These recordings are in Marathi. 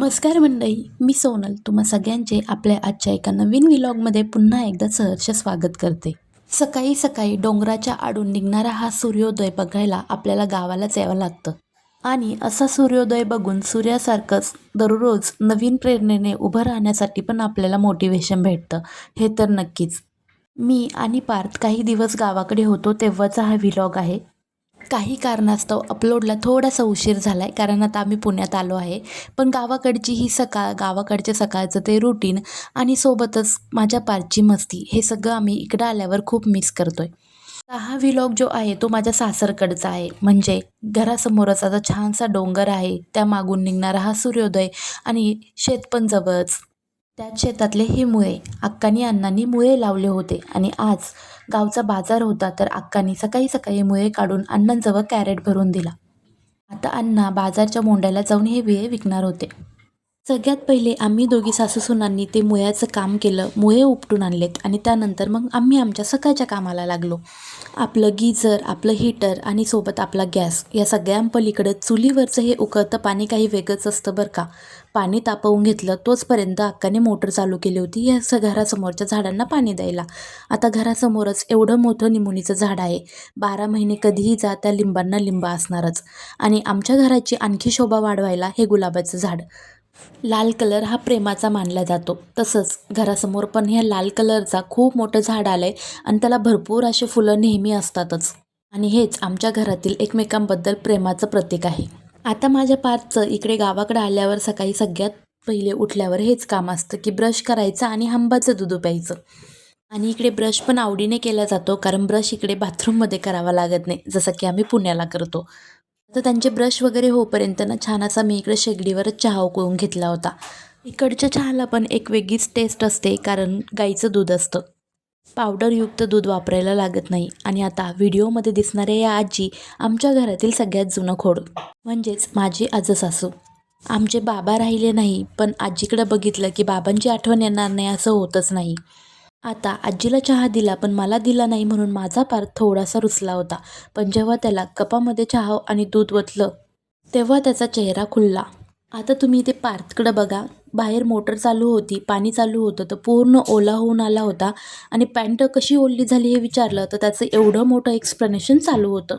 नमस्कार मंडळी, मी सोनल तुम्हा सगळ्यांचे आपल्या आजच्या एका नवीन व्लॉगमध्ये पुन्हा एकदा सहर्ष स्वागत करते. सकाळी सकाळी डोंगराच्या आडून निघणारा हा सूर्योदय बघायला आपल्याला गावालाच यावं लागतं आणि असा सूर्योदय बघून सूर्यासारखंच दररोज नवीन प्रेरणेने उभं राहण्यासाठी पण आपल्याला मोटिवेशन भेटतं, हे तर नक्कीच. मी आणि पार्थ काही दिवस गावाकडे होतो तेव्हाचा हा व्लॉग आहे. काही कारणास्तव अपलोडला थोडासा उशीर झाला आहे, कारण आता आम्ही पुण्यात आलो आहे. पण गावाकडची ही सकाळ, गावाकडच्या सकाळचं ते रुटीन आणि सोबतच माझ्या पारची मस्ती, हे सगळं आम्ही इकडं आल्यावर खूप मिस करतो आहे. हा व्लॉग जो आहे तो माझ्या सासरकडचा आहे. म्हणजे घरासमोरच आता छानसा डोंगर आहे, त्या मागून निघणारा हा सूर्योदय आणि शेत पण जवळच. त्याच शेतातले हे मुळे अक्कानी अण्णांनी मुळे लावले होते आणि आज गावचा बाजार होता, तर अक्कानी सकाळी सकाळी मुळे काढून अण्णांजवळ कॅरेट भरून दिला. आता अण्णा बाजारच्या मोंड्याला जाऊन हे विळे विकणार होते. सगळ्यात पहिले आम्ही दोघी सासूसुनांनी ते मुळ्याचं काम केलं, मुळे उपटून आणलेत आणि त्यानंतर मग आम्ही आमच्या सकाळच्या कामाला लागलो. आपलं गीझर, आपलं हीटर आणि सोबत आपला गॅस, या सगळ्यांपलीकडं चुलीवरचं हे उकळतं पाणी काही वेगळंच असतं बरं का. पाणी तापवून घेतलं तोचपर्यंत अक्काने मोटर चालू केली होती या घरासमोरच्या झाडांना पाणी द्यायला. आता घरासमोरच एवढं मोठं निमोनीचं झाड आहे, 12 महिने कधीही जा त्या लिंबांना लिंब असणारच. आणि आमच्या घराची आणखी शोभा वाढवायला हे गुलाबाचं झाड. लाल कलर हा प्रेमाचा मानला जातो, तसंच घरासमोर पण ह्या लाल कलरचा खूप मोठं झाड आलंय आणि त्याला भरपूर असे फुलं नेहमी असतातच. आणि हेच आमच्या घरातील एकमेकांबद्दल प्रेमाचं प्रतीक आहे. आता माझ्या पार्थचं इकडे गावाकडे आल्यावर सकाळी सगळ्यात पहिले उठल्यावर हेच काम असतं की ब्रश करायचं आणि हंबाचं दूध प्यायचं. आणि इकडे ब्रश पण आवडीने केला जातो, कारण ब्रश इकडे बाथरूममध्ये करावा लागत नाही, जसं की आम्ही पुण्याला करतो. तर त्यांचे ब्रश वगैरे होईपर्यंत ना छान असा मी इकडे शेगडीवरच चहा उकळून घेतला होता. इकडच्या चहाला पण एक वेगळीच टेस्ट असते, कारण गाईचं दूध असतं, पावडरयुक्त दूध वापरायला लागत नाही. आणि आता व्हिडिओमध्ये दिसणाऱ्या या आजी आमच्या घरातील सगळ्यात जुनं खोड, म्हणजेच माझी आजसासू. आमचे बाबा राहिले नाही, पण आजीकडं बघितलं की बाबांची आठवण येणार नाही असं होतच नाही. आता आजीला चहा दिला पण मला दिला नाही म्हणून माझा पार्थ थोडासा रुसला होता. पण जेव्हा त्याला कपामध्ये चहा आणि दूध ओतलं तेव्हा त्याचा चेहरा खुलला. आता तुम्ही ते पार्थकडं बघा, बाहेर मोटर चालू होती, पाणी चालू होतं, तर पूर्ण ओला होऊन आला होता आणि पॅन्ट कशी ओली झाली हे विचारलं तर त्याचं एवढं मोठं एक्सप्लेनेशन चालू होतं.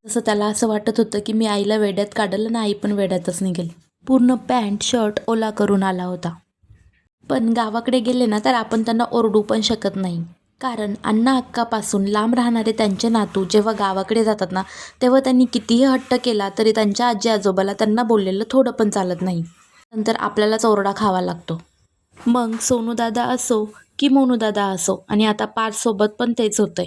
तसं त्याला असं वाटत होतं की मी आईला वेड्यात काढलं ना, आई पण वेड्यातच निघेल. पूर्ण पॅन्ट शर्ट ओला करून आला होता. पण गावाकडे गेले ना तर आपण त्यांना ओरडू पण शकत नाही, कारण अण्णा अक्कापासून लांब राहणारे त्यांचे नातू जेव्हा गावाकडे जातात ना, तेव्हा त्यांनी कितीही हट्ट केला तरी त्यांच्या आजी आजोबाला त्यांना बोललेलं थोडं पण चालत नाही. नंतर आपल्यालाच ओरडा खावा लागतो. मग सोनूदादा असो की मोनूदादा असो, आणि आता पार्थसोबत पण तेच होतंय.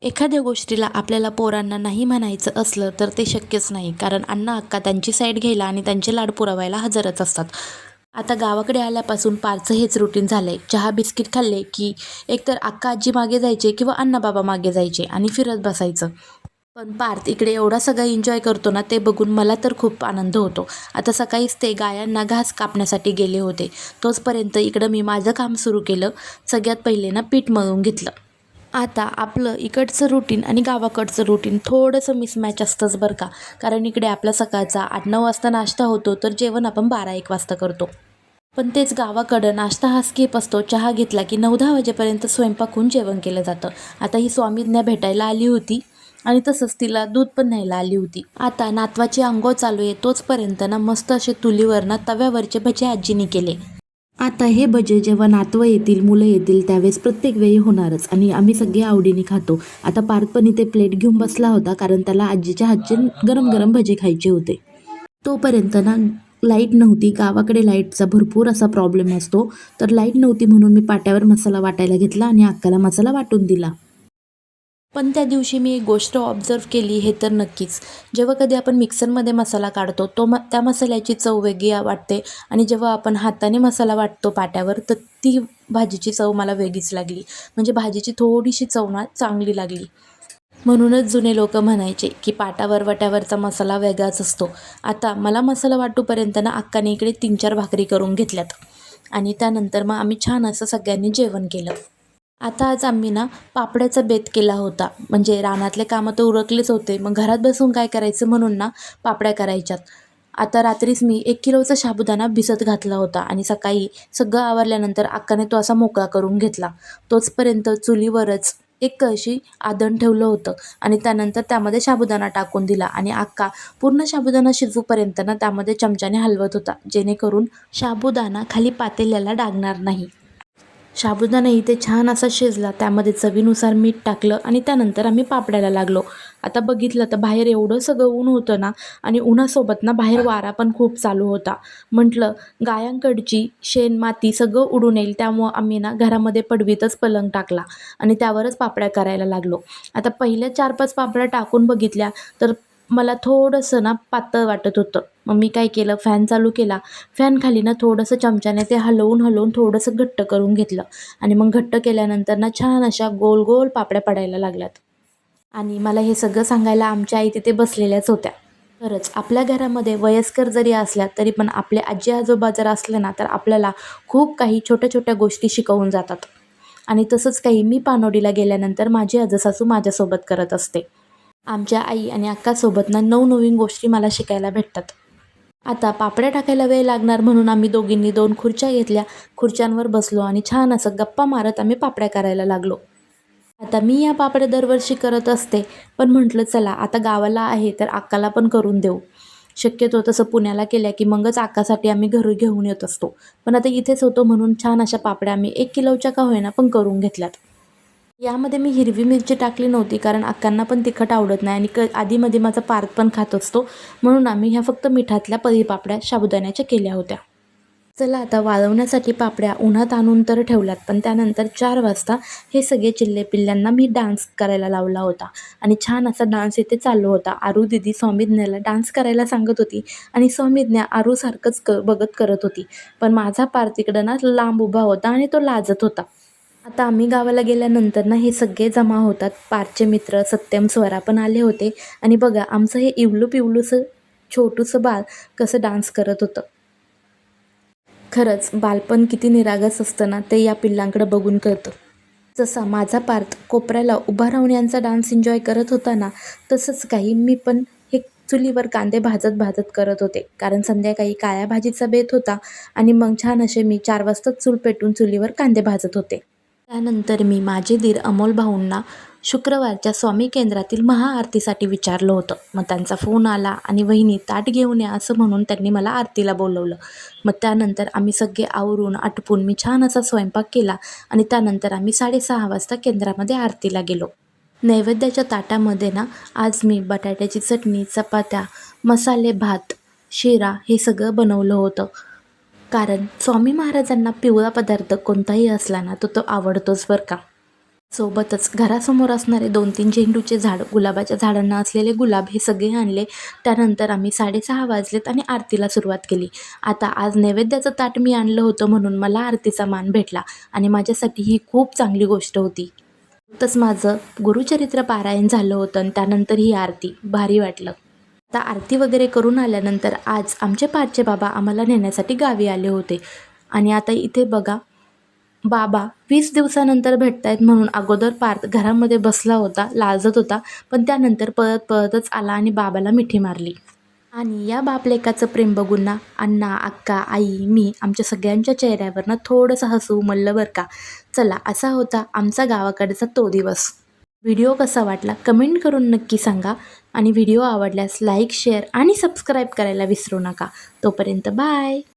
एखाद्या गोष्टीला आपल्याला पोरांना नाही म्हणायचं असलं तर ते शक्यच नाही, कारण अण्णा अक्का त्यांची साईड घ्यायला आणि त्यांचे लाड पुरवायला हजरच असतात. आता गावाकडे आल्यापासून पारचं हेच रुटीन झालंय. चहा बिस्किट खाल्ले की एकतर अक्का आजी मागे जायचे किंवा अण्णा बाबा मागे जायचे आणि फिरत बसायचं. पण पार्थ इकडे एवढा सगळा एन्जॉय करतो ना, ते बघून मला तर खूप आनंद होतो. आता सकाळीच ते गायांना घास कापण्यासाठी गेले होते, तोचपर्यंत इकडं मी माझं काम सुरू केलं. सगळ्यात पहिले ना पीठ मळून घेतलं. आता आपलं इकडचं रुटीन आणि गावाकडचं रुटीन थोडंसं मिसमॅच असतंच बरं का, कारण इकडे आपला सकाळचा 8-9 वाजता नाश्ता होतो, तर जेवण आपण 12-1 वाजता करतो. पण तेच गावाकडं नाश्ता हा स्किप असतो. चहा घेतला की 9-10 वाजेपर्यंत स्वयंपाक होऊन जेवण केलं जातं. आता ही स्वामीज्ञा भेटायला आली होती आणि तसंच तिला दूध पण न्यायला आली होती. आता नातवाची अंघोळ चालू आहे, तोचपर्यंत ना मस्त असे चुलीवर ना तव्यावरचे भजे आजीनी केले. आता हे भजे जेव्हा नातवं येतील, मुलं येतील, त्यावेळेस प्रत्येक वेळी होणारच आणि आम्ही सगळे आवडीने खातो. आता पार्थ पण इथे प्लेट घेऊन बसला होता, कारण त्याला आजीच्या हातचे गरम गरम भजे खायचे होते. तोपर्यंत ना लाईट नव्हती. गावाकडे लाईटचा भरपूर असा प्रॉब्लेम असतो, तर लाईट नव्हती म्हणून मी पाट्यावर मसाला वाटायला घेतला आणि अक्काला मसाला वाटून दिला. पण त्या दिवशी मी एक गोष्ट ऑब्झर्व केली, हे तर नक्कीच, जेव्हा कधी आपण मिक्सरमध्ये मसाला काढतो त्या मसाल्याची चव वेगळी वाटते आणि जेव्हा आपण हाताने मसाला वाटतो पाट्यावर, तर ती भाजीची चव मला वेगळीच लागली. म्हणजे भाजीची थोडीशी चव ना चांगली लागली. म्हणूनच जुने लोक म्हणायचे की पाटावर वाट्यावरचा मसाला वेगळाच असतो. आता मला मसाला वाटूपर्यंत ना अक्काने इकडे 3-4 भाकरी करून घेतल्यात आणि त्यानंतर मग आम्ही छान असं सगळ्यांनी जेवण केलं. आता आज आम्ही ना पापड्याचा बेत केला होता. म्हणजे रानातले कामं तर उरकलेच होते, मग घरात बसून काय करायचं म्हणून ना पापड्या करायच्यात. आता रात्रीच मी 1 किलोचा साबुदाणा भिजत घातला होता आणि सकाळी सगळं आवरल्यानंतर अक्काने तो असा मोकळा करून घेतला. तोचपर्यंत चुलीवरच एक कळशी आदण ठेवलं होतं आणि त्यानंतर त्यामध्ये साबुदाणा टाकून दिला आणि अक्का पूर्ण साबुदाणा शिजूपर्यंत ना त्यामध्ये चमच्याने हलवत होता, जेणेकरून साबुदाणा खाली पातेल्याला डागणार नाही. साबुदाणा इथे छान असा शिजला. त्यामध्ये चवीनुसार मीठ टाकलं आणि त्यानंतर आम्ही पापडायला लागलो. आता बघितलं तर बाहेर एवढं सगळं ऊन होतं ना आणि उन्हासोबत ना बाहेर वारा पण खूप चालू होता. म्हटलं गायांकडची शेण, माती सगळं उडून येईल, त्यामुळं आम्ही ना घरामध्ये पडवीतच पलंग टाकला आणि त्यावरच पापड्या करायला लागलो. आता पहिल्या 4-5 पापड्या टाकून बघितल्या तर मला थोडंसं ना पातळ वाटत होतं. मग मी काय केलं, फॅन चालू केला. फॅन खाली ना थोडंसं चमच्याने ते हलवून थोडंसं घट्ट करून घेतलं आणि मग घट्ट केल्यानंतर ना छान अशा गोल गोल पापड्या पडायला लागल्यात. आणि मला हे सगळं सांगायला आमच्या आई तिथे बसलेल्याच होत्या. खरंच आपल्या घरामध्ये वयस्कर जरी असल्या तरी पण आपले आजी आजोबा जर असले ना तर आपल्याला खूप काही छोट्या छोट्या गोष्टी शिकवून जातात. आणि तसंच काही मी पानोडीला गेल्यानंतर माझी आजसासू माझ्यासोबत करत असते. आमच्या आई आणि अक्कासोबत ना नवनवीन गोष्टी मला शिकायला भेटतात. आता पापड्या टाकायला वेळ लागणार म्हणून आम्ही दोघींनी 2 खुर्च्या घेतल्या. खुर्च्यांवर बसलो आणि छान असं गप्पा मारत आम्ही पापड्या करायला लागलो. आता मी या पापड्या दरवर्षी करत असते, पण म्हटलं चला आता गावाला आहे तर अक्काला पण करून देऊ. शक्यतो तसं पुण्याला केल्या की मगच अक्कासाठी आम्ही घरी घेऊन येत असतो. पण आता इथेच होतो म्हणून छान अशा पापड्या आम्ही 1 किलोच्या का होईना पण करून घेतल्यात. यामध्ये मी हिरवी मिरची टाकली नव्हती कारण अक्कांना पण तिखट आवडत नाही आणि आधीमध्ये माझा पार्थ पण खात असतो, म्हणून आम्ही ह्या फक्त मिठातल्या पापड्या साबुदाण्याच्या केल्या होत्या. चला आता वाळवण्यासाठी पापड्या उन्हात आणून तर ठेवल्यात, पण त्यानंतर 4 वाजता हे सगळे चिल्ले-पिल्ल्यांना मी डान्स करायला लावला होता आणि छान असा डान्स इथे चालू होता. आरू दीदी सौमिज्ञला डान्स करायला सांगत होती आणि सौमिज्ञा आरूसारखंच बघत करत होती. पण माझा पार्थ तिकडं ना लांब उभा होता आणि तो लाजत होता. आता आम्ही गावाला गेल्यानंतर ना हे सगळे जमा होतात. पार्थचे मित्र सत्यम, स्वरा पण आले होते आणि बघा आमचं हे इवलू-पिवलूसं छोटूसं बाळ कसं डान्स करत होतं. खरंच बालपण किती निरागस असतं ना ते या पिल्लांकडे बघून कळतं. जसा माझा पार्थ कोपऱ्याला उभा राहून यांचा डान्स एन्जॉय करत होता ना, तसंच काही मी पण हे चुलीवर कांदे भाजत भाजत करत होते. कारण संध्याकाळी काळ्या भाजीचा बेत होता आणि मग छान असे मी 4 वाजता चूल पेटवून चुलीवर कांदे भाजत होते. त्यानंतर मी माझे दीर अमोल भाऊंना शुक्रवारच्या स्वामी केंद्रातील महाआरतीसाठी विचारलं होतं. मग त्यांचा फोन आला आणि वहिनी ताट घेऊन या असं म्हणून त्यांनी मला आरतीला बोलवलं. मग त्यानंतर आम्ही सगळे आवरून आटपून मी छान असा स्वयंपाक केला आणि त्यानंतर आम्ही 6:30 वाजता केंद्रामध्ये आरतीला गेलो. नैवेद्याच्या ताटामध्ये ना आज मी बटाट्याची चटणी, चपात्या, मसाले भात, शिरा हे सगळं बनवलं होतं. कारण स्वामी महाराजांना पिवळा पदार्थ कोणताही असला ना तर तो आवडतोच बरं का. सोबतच घरासमोर असणारे 2-3 झेंडूचे झाड, गुलाबाच्या झाडांना असलेले गुलाब हे सगळे आणले. त्यानंतर आम्ही 6:30 वाजलेत आणि आरतीला सुरुवात केली. आता आज नैवेद्याचं ताट मी आणलं होतं म्हणून मला आरतीचा मान भेटला आणि माझ्यासाठी ही खूप चांगली गोष्ट होती. तसं माझं गुरुचरित्र पारायण झालं होतं आणि त्यानंतर ही आरती भारी वाटलं. आता आरती वगैरे करून आल्यानंतर आज आमचे पाठचे बाबा आम्हाला नेण्यासाठी गावी आले होते आणि आता इथे बघा बाबा 20 दिवसानंतर भेटतायत म्हणून अगोदर पार्थ घरामध्ये बसला होता, लाजत होता, पण त्यानंतर पळत पळतच आला आणि बाबाला मिठी मारली. आणि या बापलेकाचं प्रेम बघून ना अण्णा, अक्का, आई, मी आमच्या सगळ्यांच्या चेहऱ्यावर ना थोडंसं हसू उमललं बरं का. चला असा होता आमचा गावाकडचा तो दिवस. व्हिडिओ कसा वाटला कमेंट करून नक्की सांगा आणि व्हिडिओ आवडल्यास लाईक, शेअर आणि सबस्क्राईब करायला विसरू नका. तोपर्यंत बाय.